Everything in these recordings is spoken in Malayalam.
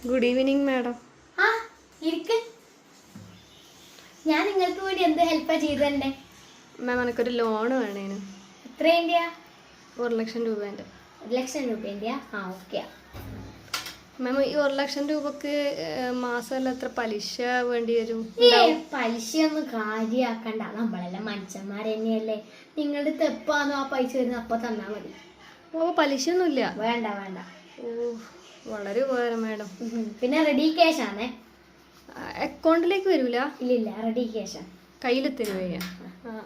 Good evening madam. ആ ഇരിക്ക്. ഞാൻ നിങ്ങൾക്ക് വേണ്ടി എന്ത് ഹെൽപ്പാ ചെയ്തേ? മാം എനിക്കൊരു ലോൺ വേണേനു. എത്രേന്റെയാ? 1,00,000 രൂപേൻ്റെ. 1,00,000 രൂപേന്റെയാ? ആ ഓക്കെ. മാം ഈ 1,00,000 രൂപക്ക് മാസമല്ല എത്ര പലിശ വേണ്ടി വരും? പലിശയൊന്നും കാര്യാക്കണ്ട, നമ്മളെല്ലാം മനുഷ്യന്മാർ തന്നെയല്ലേ. നിങ്ങളുടെ തെപ്പാന്നോ ആ പൈസ വരുന്ന അപ്പൊ തന്നാ മതി. അപ്പോൾ പലിശ ഒന്നുമില്ല? വേണ്ട വേണ്ട. ഓ വളരെ ഉപകാരം മാഡം. പിന്നെ റെഡി ക്യാഷ് ആണേ. അക്കൗണ്ടിലേക്ക് വരൂല? ഇല്ലില്ല, റെഡി ക്യാഷ് കയ്യിൽ തരുവയ്യ.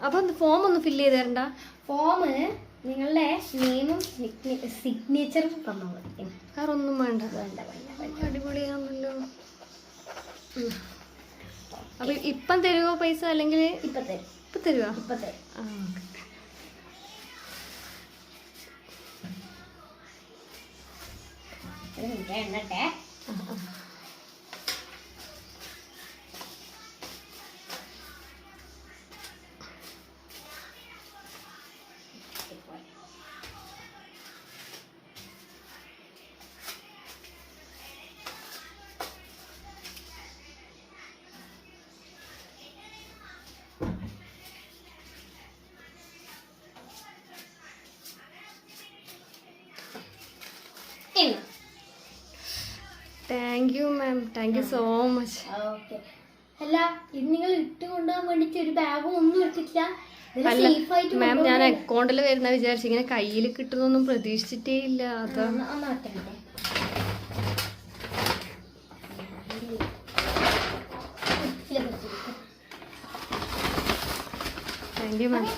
അപ്പൊ ഫോം ഒന്ന് ഫില്ല് ചെയ്ത് തരണ്ട? ഫോം നിങ്ങളുടെ നെയിമും സിഗ്നേച്ചറും തന്നാൽ മതി. വേറെ ഒന്നും വേണ്ട? വേണ്ട വേണ്ട. അടിപൊളിയാണല്ലോ. അപ്പൊ ഇപ്പം തരുവോ പൈസ? അല്ലെങ്കിൽ ഇപ്പൊ തരും. ഇപ്പൊ തരുവാ? ഇപ്പൊ തരും. എണ്ണട്ടെ. Thank you ma'am, thank you so much. Okay. അല്ല, ഇത് നിങ്ങൾ ഇട്ട് കൊണ്ടുപോകാൻ വേണ്ടിട്ട് ഒരു ബാഗും ഒന്നും എടുത്തിട്ടില്ല? അല്ല മാം, ഞാൻ അക്കൗണ്ടിൽ വരുന്ന വിചാരിച്ചു, ഇങ്ങനെ കയ്യിൽ കിട്ടുന്നൊന്നും പ്രതീക്ഷിച്ചിട്ടേ ഇല്ല. അതാണ്. താങ്ക് യു മാം.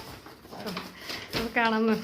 കാണാം മാം.